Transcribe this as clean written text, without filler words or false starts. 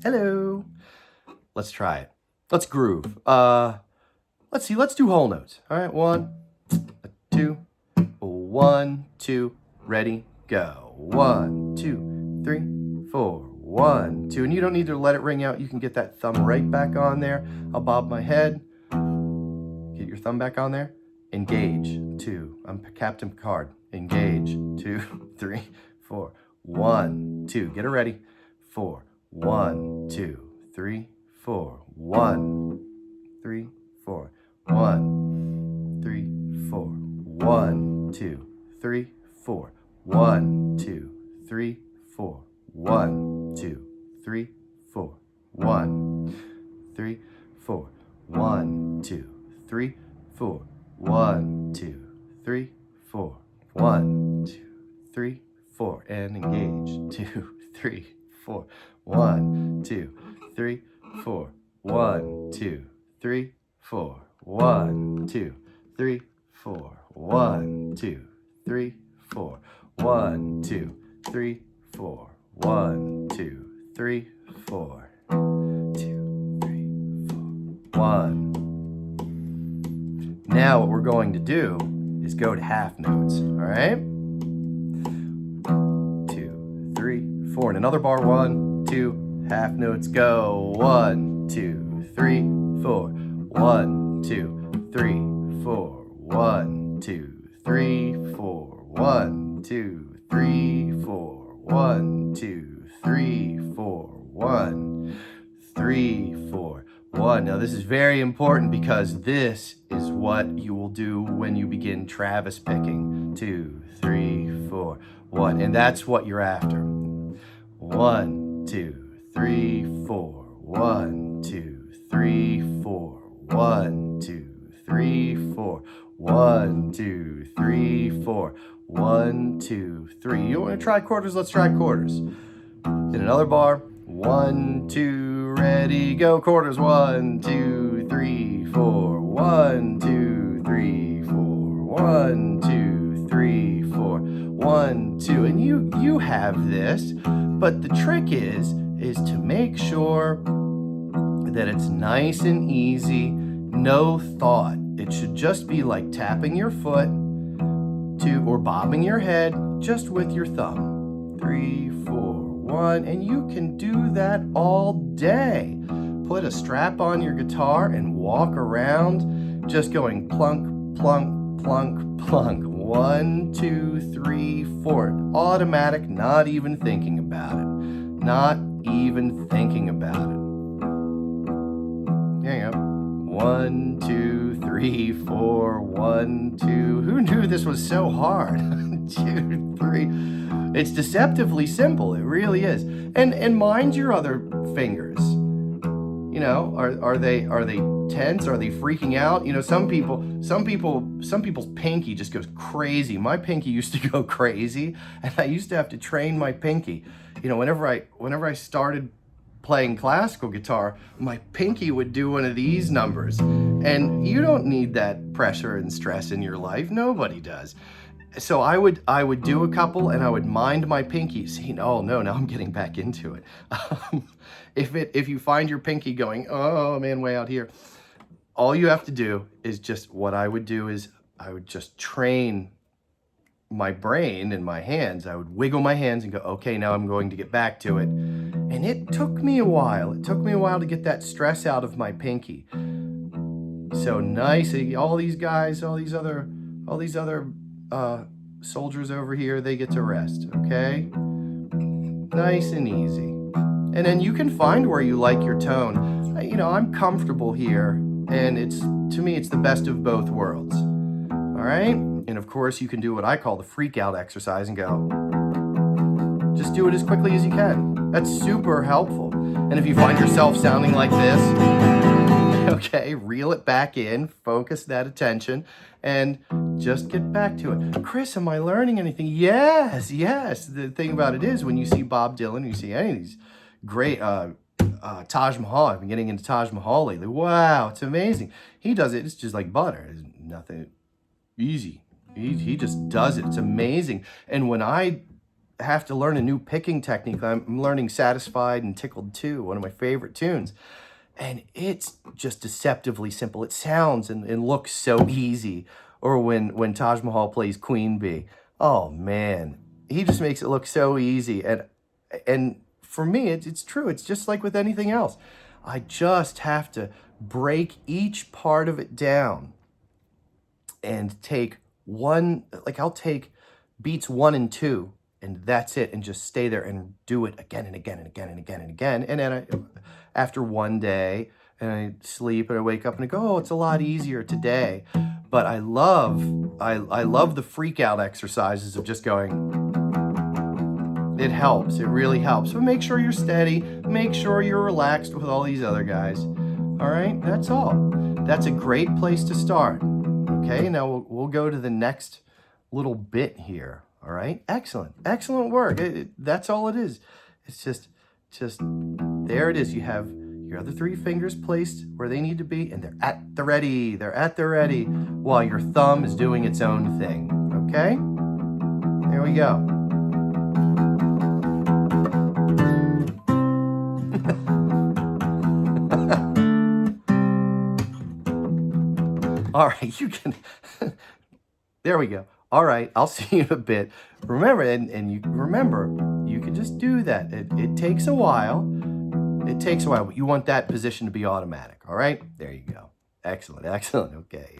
Hello. Let's try it. Let's groove. Let's see. Let's do whole notes. All right. 1, 2, 1, 2. Ready, go. 1, 2, 3, 4. 1, 2. And you don't need to let it ring out. You can get that thumb right back on there. I'll bob my head. Get your thumb back on there. Engage. 2. I'm Captain Picard. Engage. 2, 3, 4. 1, 2. Get her ready. 4. 1, 2, 3, 4. 1, 3, 4. 1, 3, 4. 1, 2, 3, 4. 1, 2, 3, 4. 1, 2, 3, 4. 1, 3, 4. 1, 2, 3, 4. 1, 2, 3, 4. 1, 2, 3, 4. And engage. 2, 3, 4. 1, 2, 3, 4. 1, 2, 3, 4. 1, 2, 3, 4. 1, 2, 3, 4. 1, 2, 3, 4. 1, 2, 3, 4. 2, 3, 4. 1. Now what we're going to do is go to half notes, all right? 2, 3, 4. And another bar. 1, 2, half notes go. 1, 2, 3, 4. 1, 2, 3, 4. 1, 2, 3, 4. 1, 2, 3, 4. 1, 2, 3, 4. 1, 3, 4. 1. Now this is very important because this is what you will do when you begin Travis picking. 2, 3, 4. 1. And that's what you're after. 1, 2, 3, 4. 1, 2, 3, 4. 1, 2, 3, 4. 1, 2, 3, 4. 1, 2, 3. You want to try quarters? Let's try quarters. In another bar. 1, 2, ready, go. Quarters. 1, 2, 3, 4. 1, 2, 3, 4. 1, 2, 3, 4. 1, 2. And you have this, but the trick is to make sure that it's nice and easy, no thought. It should just be like tapping your foot or bobbing your head just with your thumb. 3, 4, 1, and you can do that all day. Put a strap on your guitar and walk around just going plunk, plunk, plunk, plunk. 1, 2, 3, 4. Automatic, not even thinking about it. Not even thinking about it. There you go. 1, 2, 3, 4. 1, 2. Who knew this was so hard? 2, 3. It's deceptively simple. It really is. And mind your other fingers. You know, are they tense? Are they freaking out? You know, some people's pinky just goes crazy. My pinky used to go crazy, and I used to have to train my pinky. You know, whenever I started playing classical guitar, my pinky would do one of these numbers. And you don't need that pressure and stress in your life. Nobody does. So I would do a couple and I would mind my pinky. See, oh no, now I'm getting back into it. If you find your pinky going, oh man, way out here, all you have to do is just, what I would do is I would just train my brain and my hands. I would wiggle my hands and go, okay, now I'm going to get back to it. And it took me a while. It took me a while to get that stress out of my pinky. So nice. All these guys, all these other soldiers over here, they get to rest, okay? Nice and easy. And then you can find where you like your tone. You know, I'm comfortable here, and to me, it's the best of both worlds. All right? And of course, you can do what I call the freak out exercise and go. Just do it as quickly as you can. That's super helpful. And if you find yourself sounding like this, okay, reel it back in, focus that attention, and just get back to it. Chris, am I learning anything? Yes. The thing about it is, when you see Bob Dylan, you see any of these great Taj Mahal. I've been getting into Taj Mahal lately. Wow, it's amazing. He does it. It's just like butter. It's nothing easy. He just does it. It's amazing. And when I have to learn a new picking technique. I'm learning Satisfied and Tickled too, one of my favorite tunes. And it's just deceptively simple. It sounds and looks so easy. Or when Taj Mahal plays Queen Bee. Oh man, he just makes it look so easy. And for me, it's true. It's just like with anything else. I just have to break each part of it down and take one, like I'll take beats 1 and 2, and that's it, and just stay there and do it again and again and again and again and again. And then after one day, and I sleep and I wake up and I go, oh, it's a lot easier today. But I love the freak out exercises of just going. It helps. It really helps. But make sure you're steady. Make sure you're relaxed with all these other guys. All right, that's all. That's a great place to start. Okay, now we'll go to the next little bit here. All right, excellent work. That's all it is. It's just there it is. You have your other 3 fingers placed where they need to be, and they're at the ready. They're at the ready while your thumb is doing its own thing. Okay, there we go. All right, you can. There we go. All right, I'll see you in a bit. Remember, and you remember, you can just do that. It takes a while. It takes a while, but you want that position to be automatic. All right, there you go. Excellent. Okay.